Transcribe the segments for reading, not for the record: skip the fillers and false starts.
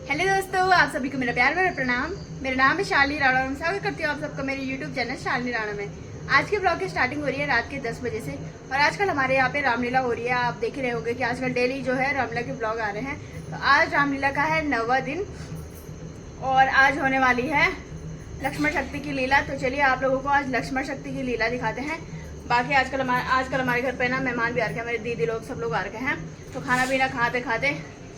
Hello दोस्तों, आप सभी को मेरा प्यार भरा प्रणाम। मेरा नाम है शालिनी राणा। मैं स्वागत करती हूँ आप सबका मेरे यूट्यूब चैनल शालिनी राणा में। आज के ब्लॉग की स्टार्टिंग हो रही है रात के 10 बजे से और आजकल हमारे यहाँ पे रामलीला हो रही है। आप देख रहे होंगे कि आजकल डेली जो है रामलीला के ब्लॉग आ रहे हैं। तो आज रामलीला का है 9वां दिन और आज होने वाली है लक्ष्मण शक्ति की लीला। तो चलिए आप लोगों को आज लक्ष्मण शक्ति की लीला दिखाते हैं। बाकी आजकल हमारे घर पे ना मेहमान भी आ रखे हैं, मेरे दीदी लोग सब लोग आ रखे हैं। तो खाना पीना खाते खाते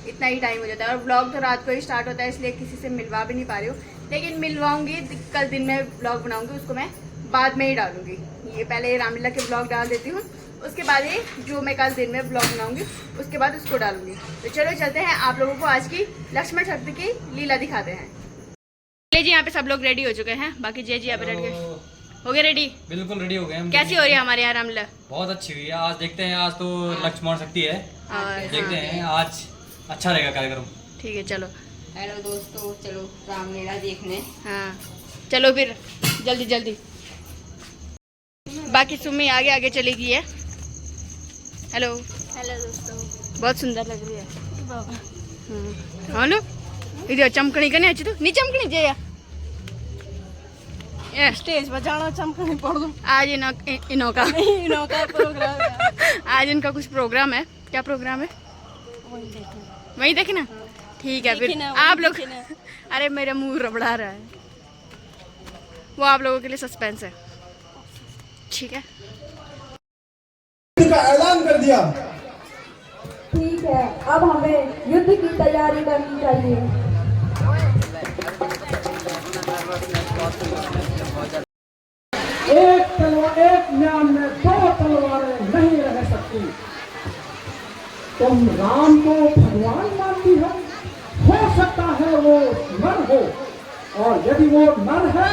इतना ही टाइम हो जाता है और ब्लॉग तो रात को ही स्टार्ट होता है, इसलिए किसी से मिलवा भी नहीं पा रही हूँ। लेकिन मिलवाऊंगी, कल दिन में ब्लॉग बनाऊंगी, उसको मैं बाद में ही डालूंगी। ये पहले रामलीला के ब्लॉग डाल देती हूँ, उसके बाद ये जो मैं कल दिन में ब्लॉग बनाऊंगी उसके बाद उसको डालूंगी। तो चलो चलते हैं, आप लोगों को आज की लक्ष्मण शक्ति की लीला दिखाते हैं। जी यहाँ पे सब लोग रेडी हो चुके हैं, बाकी जय जी यहाँ पे रेडी हो गए। रेडी? बिल्कुल रेडी हो गए हम। कैसी हो रही है हमारे यहाँ रामलीला? बहुत अच्छी हुई है। आज देखते हैं, आज तो लक्ष्मण शक्ति है, देखते हैं आज अच्छा रहेगा कार्यक्रम। ठीक है चलो। हेलो दोस्तों, चलो रामलीला देखने। हाँ चलो फिर जल्दी जल्दी। बाकी सुमी आगे आगे चली गई है। हेलो हेलो दोस्तों, बहुत सुंदर लग रही है। हाँ लो इधर चमकनी करने अच्छी तो नहीं चमकनी जया स्टेज पर जाना चमकनी पड़ दो। आज इनका प्रोग्राम आज इनका कुछ प्रोग्राम है। क्या प्रोग्राम है? वही देखना। ठीक है फिर आप लोग अरे मेरा मुंह रबड़ा रहा है, वो आप लोगों के लिए सस्पेंस है। ठीक है का ऐलान कर दिया। ठीक है, अब हमें युद्ध की तैयारी करनी चाहिए। एक म्यान में दो तलवारें नहीं रह सकती। तुम राम को भगवान मानती हो सकता है वो नर हो, और यदि वो नर है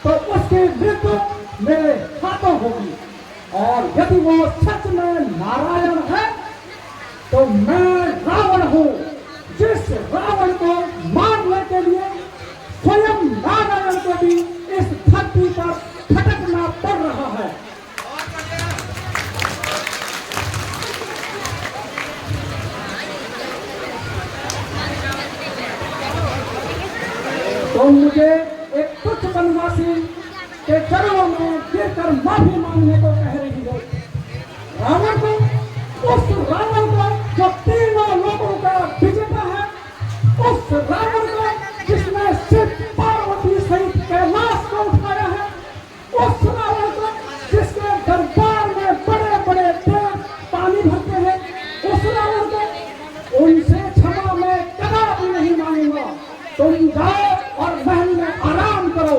तो उसकी मृत्यु मेरे हाथों होगी, और यदि वो सच में नारायण है तो मैं रावण हूँ, जिस रावण को मारने के लिए स्वयं नारायण को भी इस धरती पर भटकना पड़ रहा है। तो मुझे एक तुच्छ वनवासी के चरणों में गिरकर माफी मांगने को कह रही हो। रावण को, उस रावण को जो तीनों लोगों का विजेता है, उस रावण को जिसने शिव पार्वती सहित कैलाश को उठाया है, उस रावण को जिसके दरबार में बड़े बड़े देव पानी भरते हैं, उस रावण को उनसे क्षमा मैं कदापि नहीं मांगूंगा। तुम जाओ और महल में आराम करो।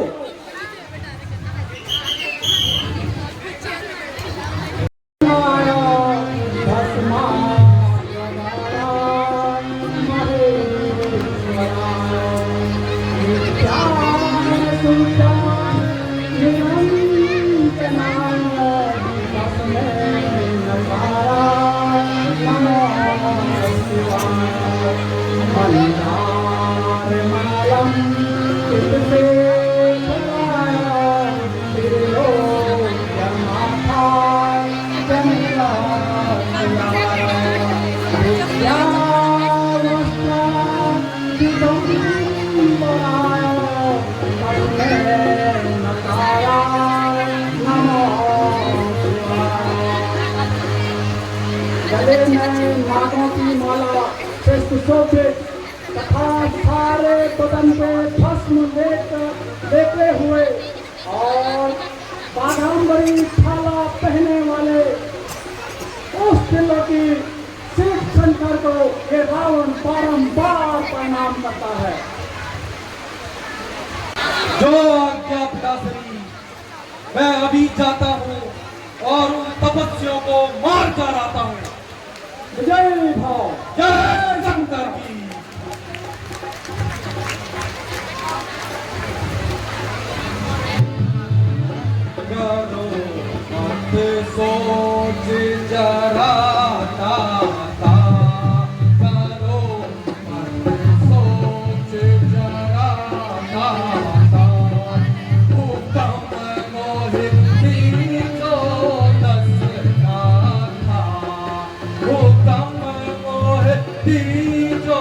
गले में नागों की माला से सुशोभित तथा सारे बदन पे भस्म लेते हुए और बाघांबरी छाला पहने वाले उस दिलों की शिव शंकर को ये रावण बारंबार प्रणाम करता है। जो आज्ञा पिताश्री, मैं अभी जाता हूँ और उन तपस्वियों को मार कर आता हूँ। जय भाव, जय शंकर की। करो मत सोच जरा ताता, करो मत सोच जरा ताता, हुक्म मोहिनी को दस का था, हुक्म मोहिनी को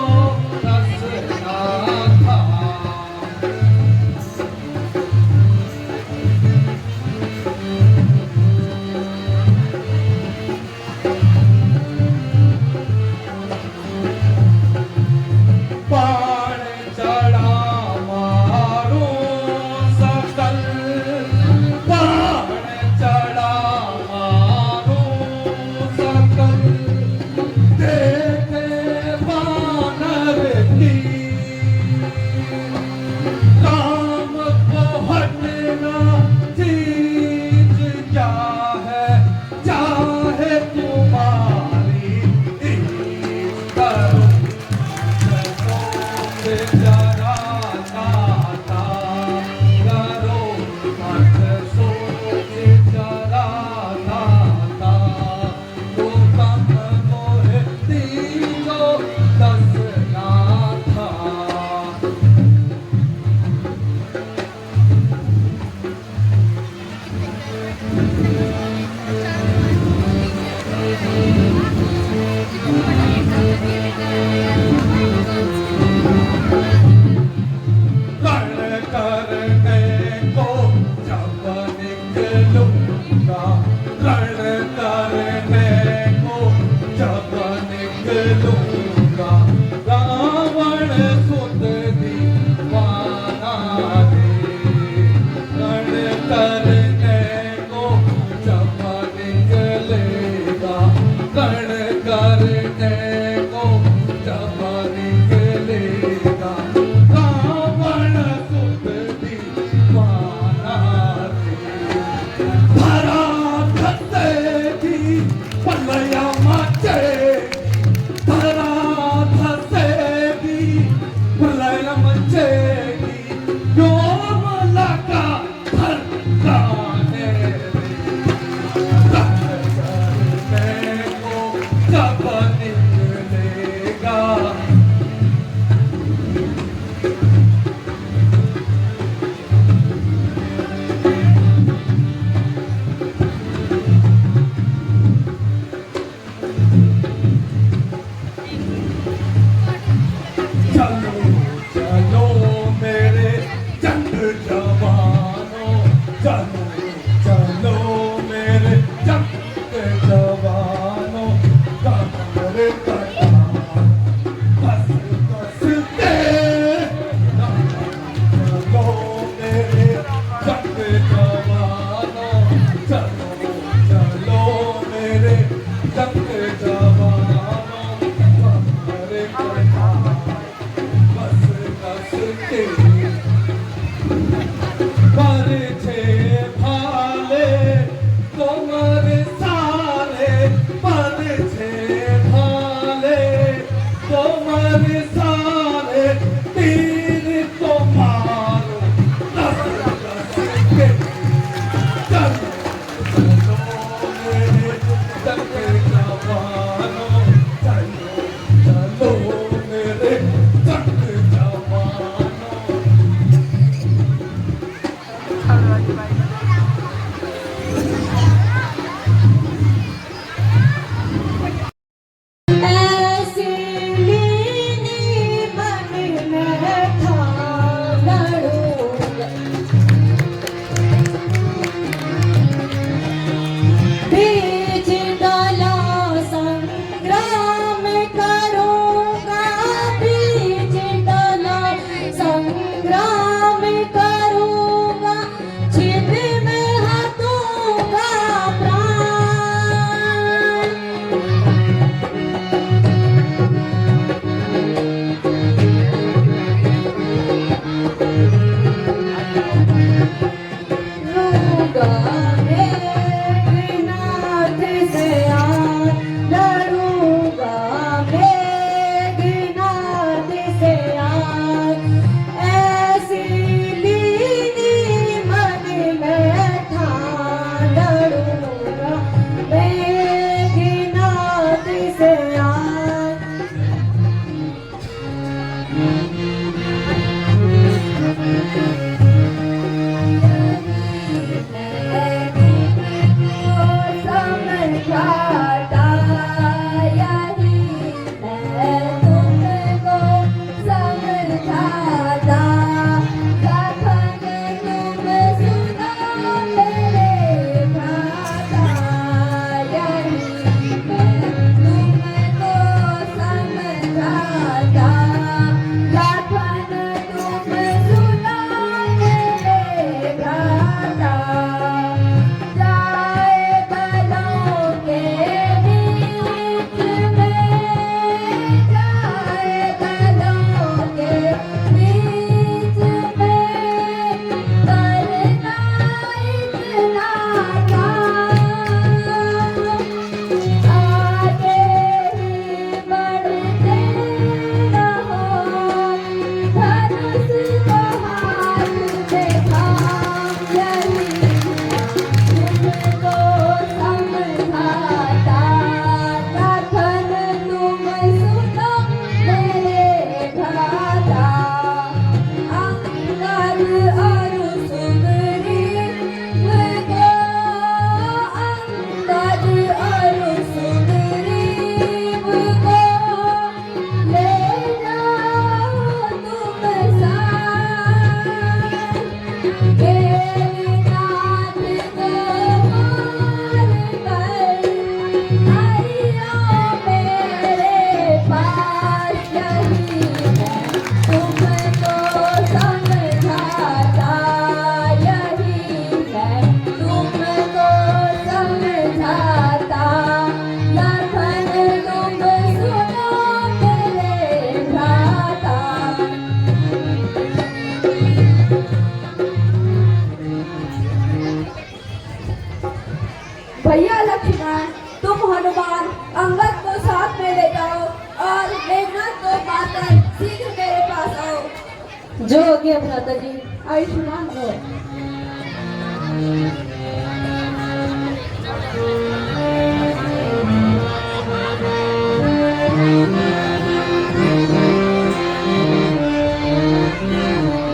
भैया लक्ष्मण, तुम हनुमान अंगद को साथ में ले जाओ और मेघनाथ को पाकर शीघ्र मेरे पास आओ। जो हो गया भ्राता जी। आयुष्मान हो।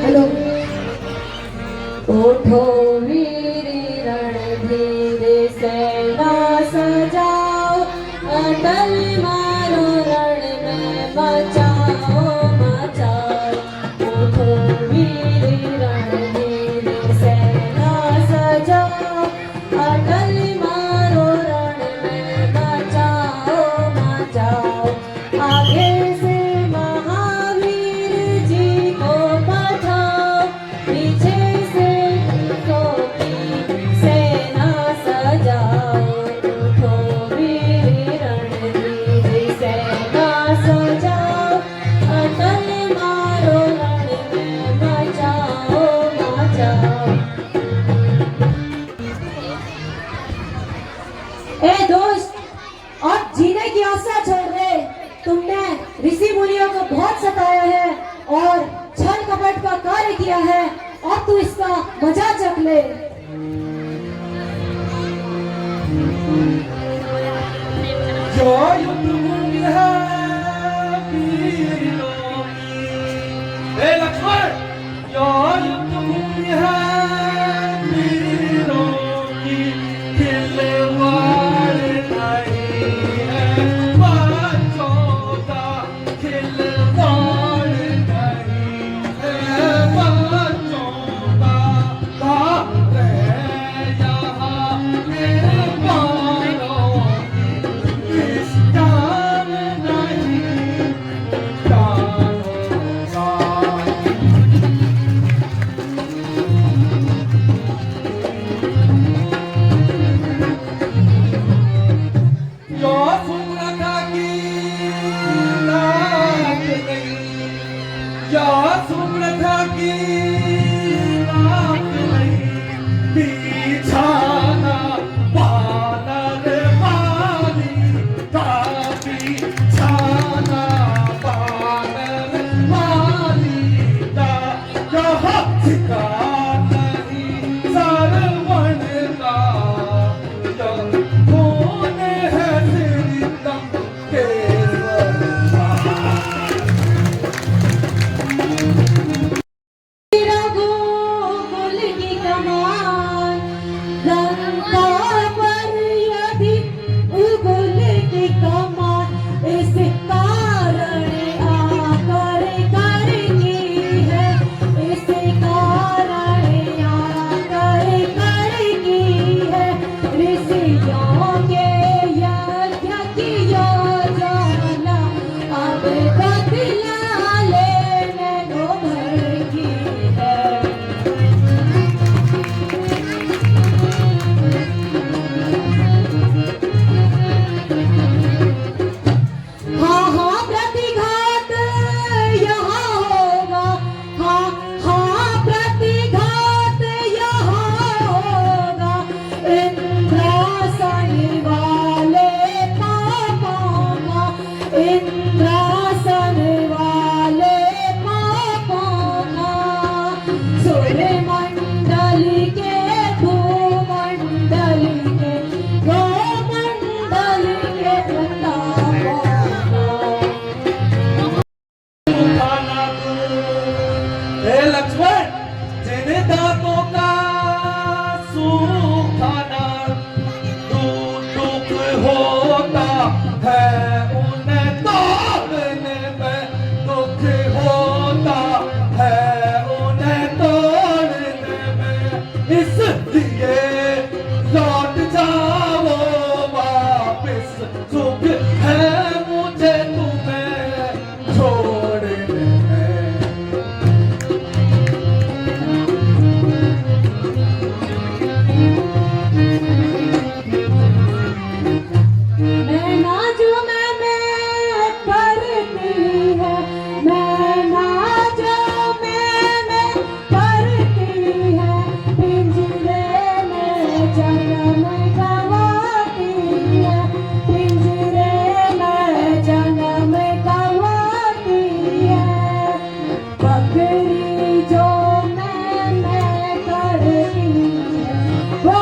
हेलो। उठो वीरी रणधीर सेना सजाओ, अटल मारो रण में मचाओ मचाओ। उठो वीरी रणधीर सेना सजाओ, तू इसका मजा चख ले। जो युद्ध भूमि है वीरों की, हे लक्ष्मण, जो युद्ध भूमि है वीरों की, खिलवाड़ नहीं है बच्चों का, खिलवाड़ नहीं है बच्चों का, बात है यहाँ मेरे पारों की, इस जान नहीं जानूंगा। जो सुमरता की लाज नहीं, जो सुमरता की लाज नहीं, बिछाना बानर वाली का, बिछाना बानर वाली का, यहाँ ठिकाना नहीं सरवण का, जब कौन है श्रीतम केसर का। रघुकुल की कमान, लंका पर यदि उगुल की कमान, इस कारण आकर कर की है, इस कारण आकर कर की है, ऋषियों के यज्ञ की योजना अब बदला लेने को भर की है। हाँ हाँ प्रतिघात यहाँ होगा, हाँ हाँ प्रतिघात यहाँ होगा, इंद्रासन वाले पापों का, इंद्रासन वाले पापों का, सूर्यमंडल के भूमंडल के गोमंडल के प्रतापों का। उठाना तू, हे लक्ष्मण, जिन दांतों का सुखाना तू दुख होता है, उन्हें तोड़ने में दुख होता है, उन्हें तोड़ने में, इसलिए लौट जाओ वापिस, सुख है मुझे तुम्हें छोड़ने में। मैं ना जो मैंने करती है, मैं ना जो मैंने करती है, पिंजरे में जन्म गवाती है, पिंजरे में जन्म गवाती है, बकरी जो मैंने करती है, वो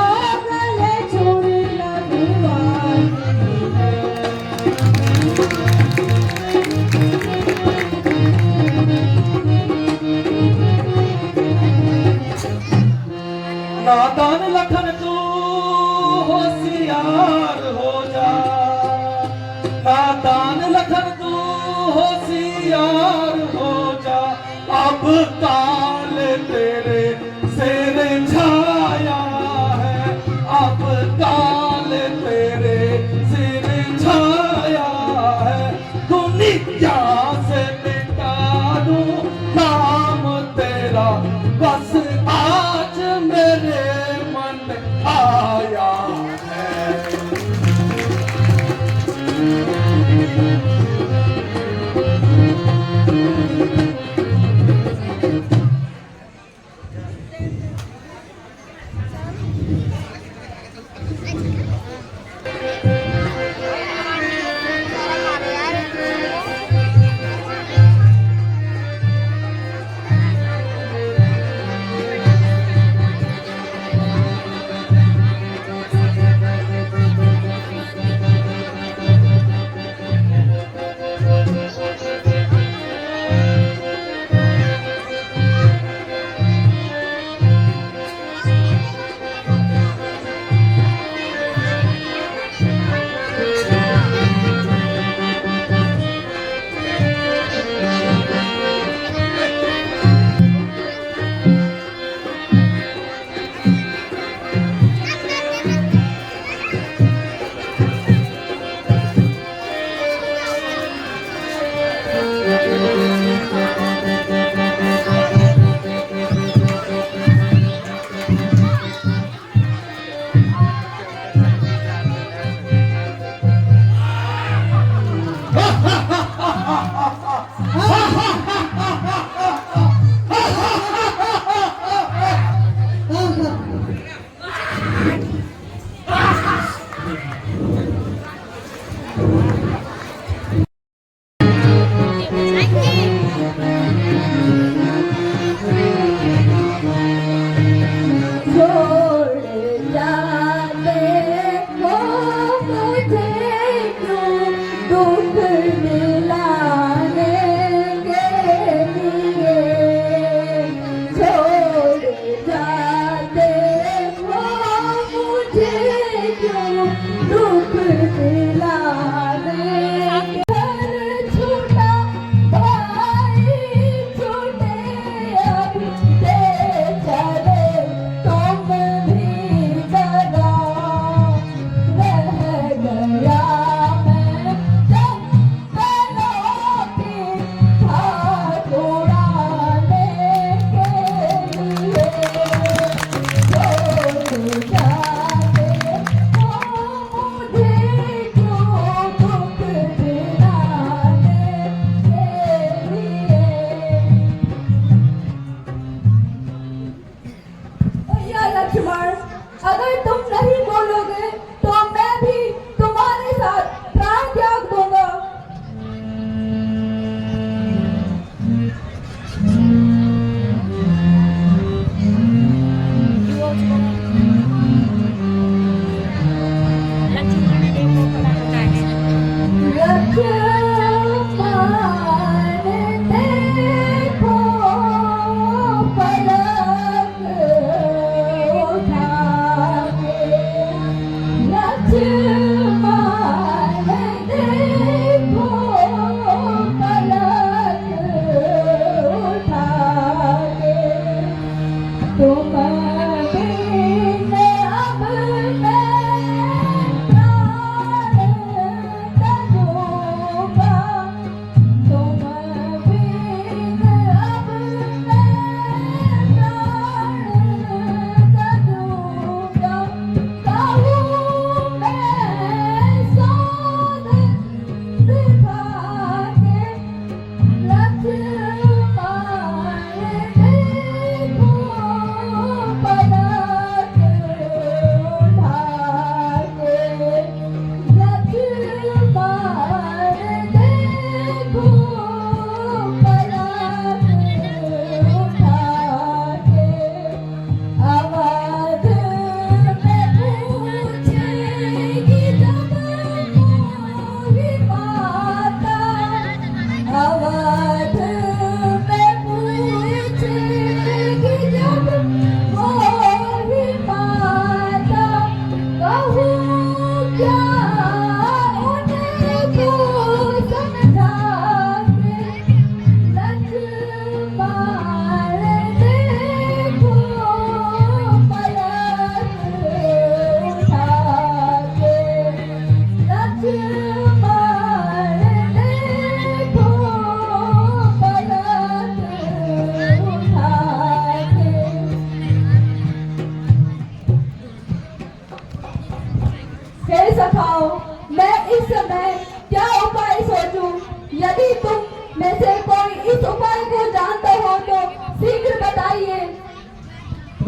गले छुरी लगवाती है। नादान लखन तू होशियार हो जा, नादान लखन तू होशियार हो जा, अब काल तेरे सिर छाया है, अब काल तेरे सिर छाया है, दुनिया से मिटा दूं नाम तेरा, बस आज मेरे मन आया है।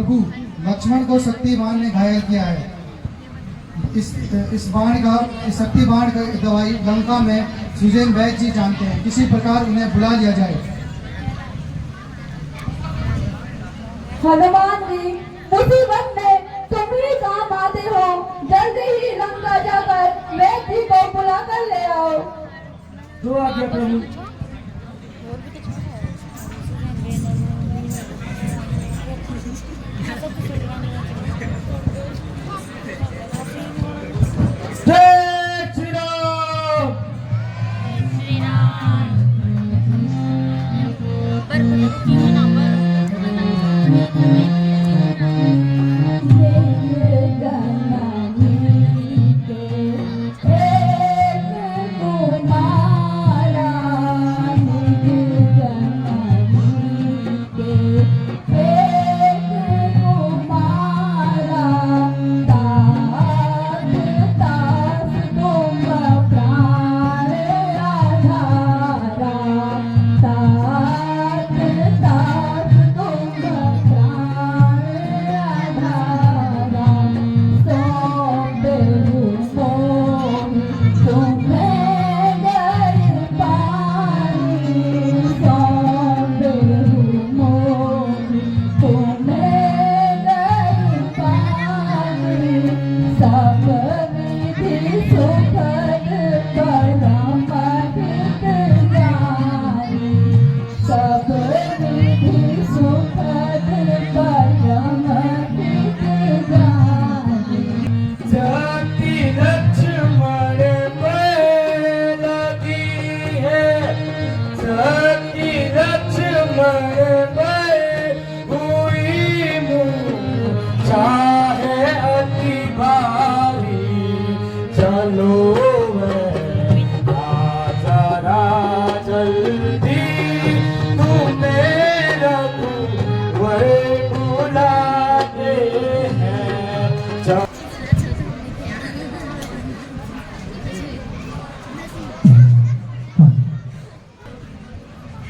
प्रभु लक्ष्मण को शक्ति बाण ने घायल किया है। इस शक्ति बाण का दवाई लंका में सुजैन वैद्य जी जानते हैं। किसी प्रकार उन्हें बुला लिया जाए। हनुमान जी, मुसीबत में तुम ही काम आते हो। जल्दी ही लंका जाकर वैद्य जी को बुला कर ले आओ। जो आज्ञा प्रभु। जय श्री राम।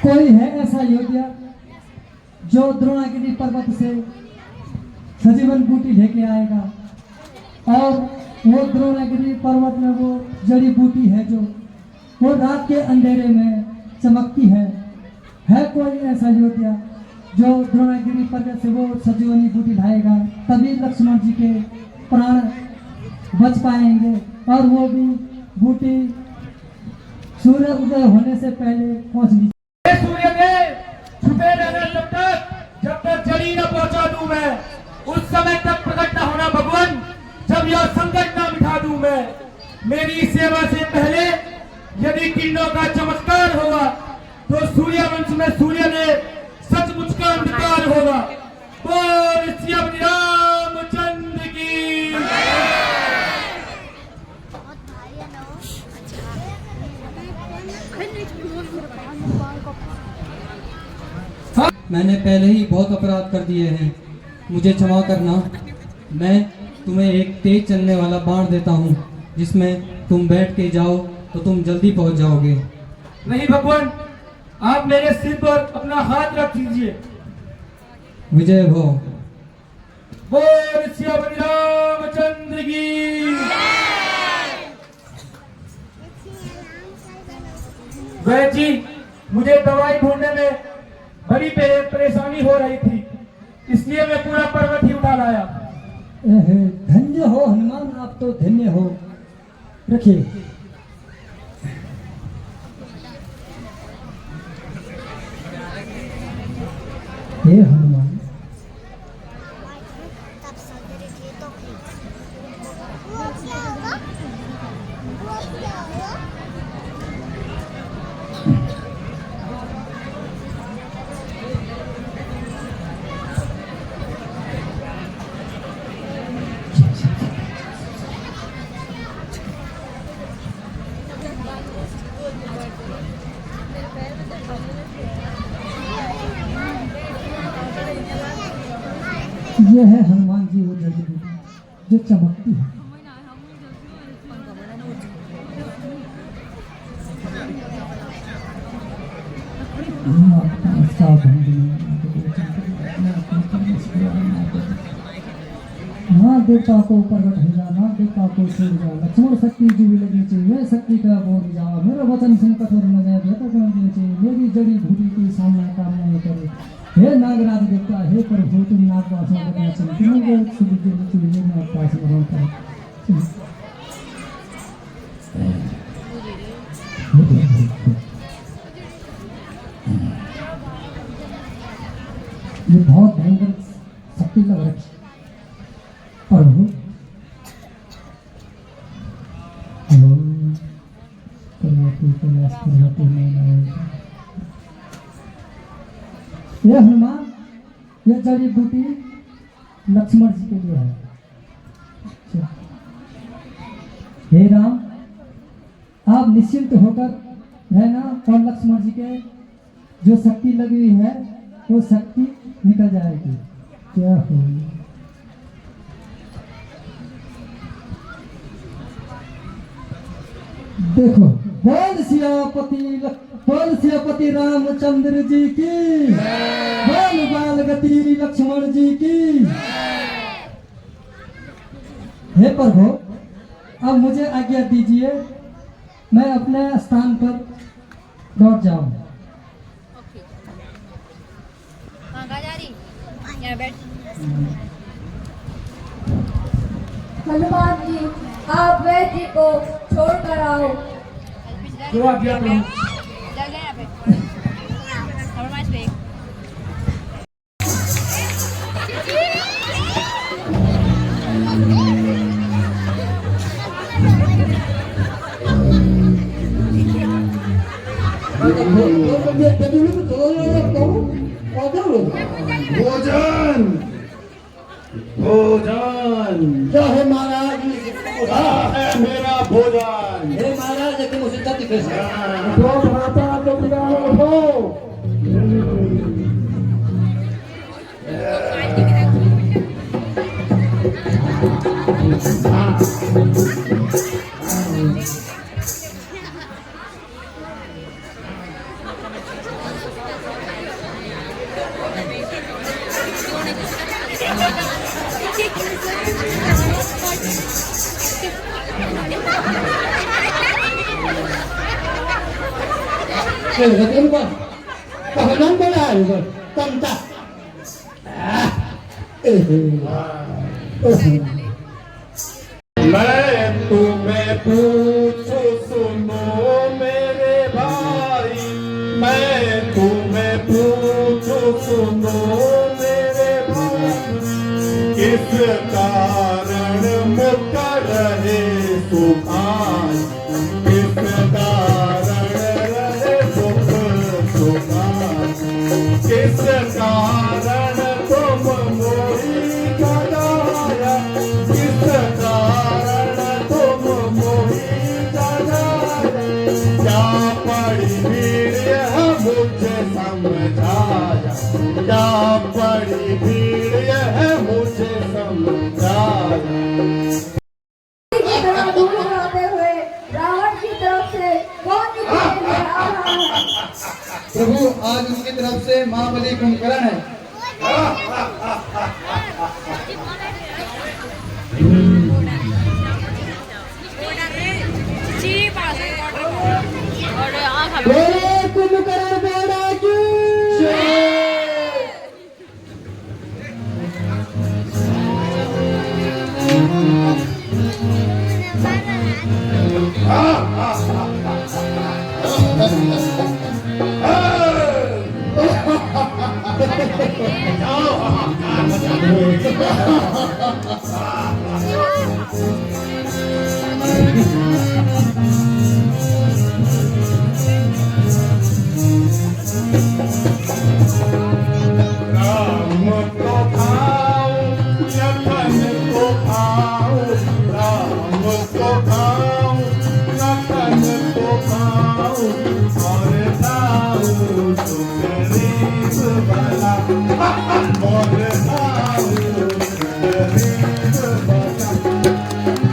कोई है ऐसा योद्धा जो द्रोणागिरी पर्वत से सजीवन बूटी लेके आएगा और वो द्रोणागिरी पर्वत में वो जड़ी बूटी है जो वो रात के अंधेरे में चमकती है कोई ऐसा योद्धा जो द्रोणागिरी पर्वत से वो सजीवनी बूटी लाएगा? तभी लक्ष्मण जी के प्राण बच पाएंगे और वो भी बूटी सूर्य उदय होने से पहले पहुंच ली। सूर्य देव छुपे रहना जब तक जड़ी न पहुंचा दूं मैं, उस समय तक प्रकट न होना भगवान, जब यह संकट न मिटा दूं मैं। मेरी सेवा से पहले यदि किरणों का चमत्कार होगा तो सूर्य वंश में सूर्य देव सचमुच का अंधकार होगा। बोल श्री रामचंद्र की। मैंने पहले ही बहुत अपराध कर दिए हैं, मुझे क्षमा करना। मैं तुम्हें एक तेज चलने वाला बाण देता हूँ, जिसमें तुम बैठ के जाओ तो तुम जल्दी पहुँच जाओगे। नहीं भगवान, आप मेरे सिर पर अपना हाथ रख दीजिए। विजय भो। बोल श्री रामचंद्र की। वैद्य जी, मुझे दवाई ढूंढने में बड़ी परेशानी हो रही थी, इसलिए मैं पूरा पर्वत ही उठा लाया। धन्य हो हनुमान, आप तो धन्य हो। रखिए। हे हनुमान, ये है हनुमान जी वो जड़ी बूटी जो चमकती है। सावधान देवता को प्रकट हो जा, नाग देवता को छोड़ जा, लक्ष्मण शक्ति जो भी लगनी चाहिए, मैं शक्ति का बोल जा, मेरा वचन सुन कठोर न जाए, बेहतर करना चाहिए, मेरी जड़ी बूटी की सामना काम नहीं करे। हे नागराज देवता, हे प्रभु, तुम नाग वासना करना चाहिए, तुम्हें सुधी देवी चुड़ी में पास ग्रहण करें। ये बहुत भयंकर शक्ति लग रही प्रभु। ये हनुमान, ये जड़ी बूटी लक्ष्मण जी के लिए है। हे राम, आप निश्चिंत होकर रहना और लक्ष्मण जी के जो शक्ति लगी हुई है वो शक्ति निकल जाएगी। क्या हो देखो, बोल सियापति रामचंद्र जी की, बोल बाल गति लक्ष्मण जी की। हे प्रभु, अब मुझे आज्ञा दीजिए, मैं अपने स्थान पर लौट जाऊं। हनुमान जी, आप वैद्य जी को छोड़ कर आओ। जो आज्ञा प्रभु। भोजन भोजन क्या है महाराज? है मेरा भोजन। हे महाराज, तुम उसे तत्व कैसे? जो भ्राता तो विराम हो। Kahanan ba na ano? Tanta. मैं तुम्हें पूछूं सुनो मेरे भाई, मैं तुम्हें पूछूं सुनो मेरे भाई, किस कारण मुक्त रहे सुखान, किस कारण रहे सुख सुखान, किस कारण तुम मोही जगाया, किस कारण तुम मोही जगाया, क्या पड़ी भीड़ यह मुझे समझाया, क्या पड़ी भीड़ यह मुझे समझाया। दूर आते हुए रावण की तरफ से कौन निकले हुए आ रहा है? प्रभु, आज उनकी तरफ से महाबली कुंभकर्ण है। कुंभकर्ण बेड़ा की राम को खाओ लखन को खाओ, राम को खाओ लखन को खाओ, और खाओ सुग्रीव भला, और खाओ सुग्रीव भला।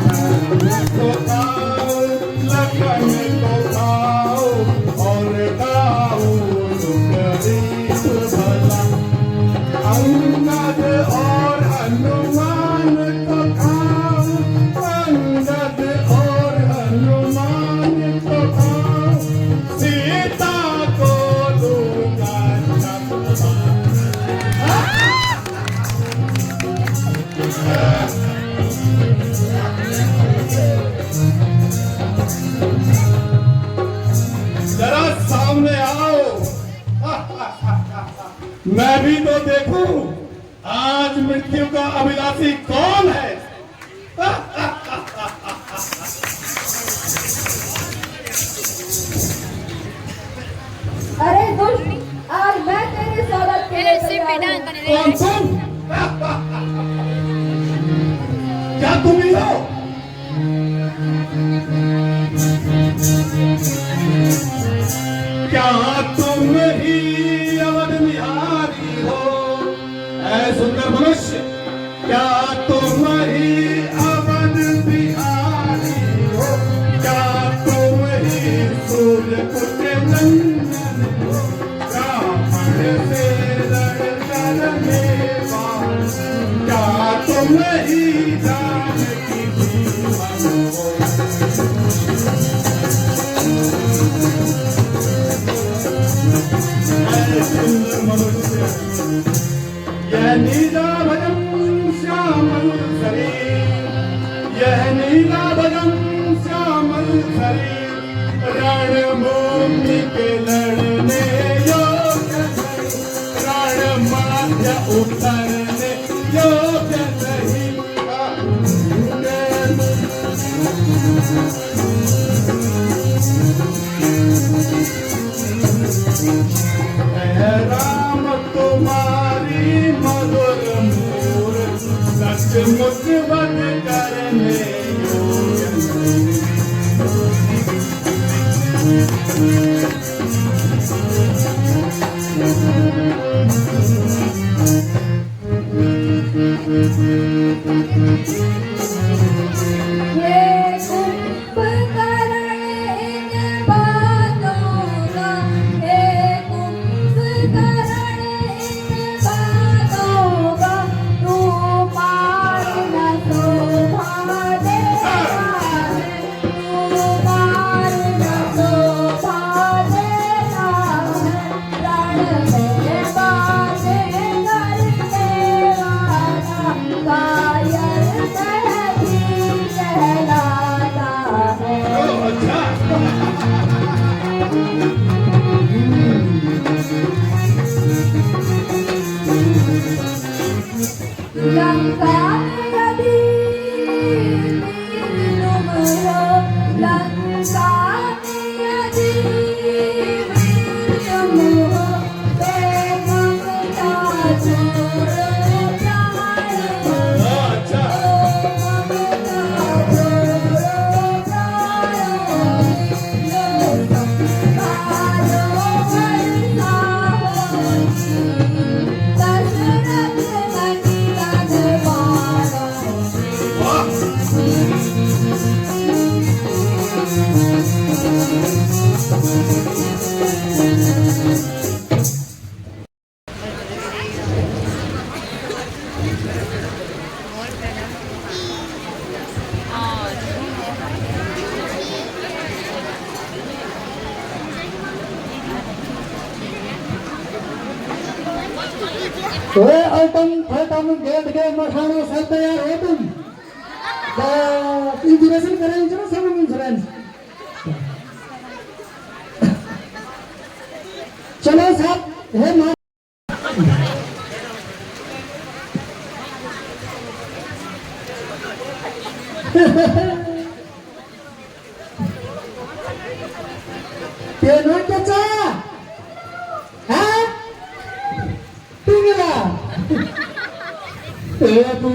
राम को खाओ लखन को खाओ, और खाओ सुग्रीव भला। अंगद और हनुमान को मैं भी तो देखूं आज मृत्यु का अभिलाषी कौन है। अरे दुष्ट, आज मैं तेरे स्वागत के लिए तैयार हूँ। कौन तुम? क्या तुम ही हो? क्या तुम ही अवध बिहारी हो? ऐ सुंदर मनुष्य, क्या तुम ही अवध बिहारी हो? क्या तुम ही सूर्यपुत्र नंदन हो? रावण से लड़कर मेवा, क्या तुम ही जानकी जीवन हो? सुंदर मनुष्य, यह नीला भजन श्यामल शरीर, यह नीला भजन श्यामल शरीर, रणभूमि के लड़ने योग्य नहीं, रण माध्य उतरने योग्य नहीं। राम तुम्हारी मधुर मूर सचमुच बन करने योग्य ये कुंभकर्ण इन बातों का, ये कुंभकर्ण इन बातों का, तू मार न शोभा देता है, तू मार न शोभा देता है, रण में बातें करने वाला कायर नहीं कहलाता है। लंका में यदि वीर तुम हो, लंका में यदि वीर तुम हो, ममता छोड़ो प्राण हो, ममता छोड़ो प्राण हो, लो संभालो वर्षा होगी, दशरथ नंदन मानो। ओए अल्टम फल्टम गेट के मखानो सब तैयार हो तुम। तो इंश्योरेंस करेंगे ना, सब इंश्योरेंस। चलो साहब, हे मां तेनो क्या चा है टिंगला ए तू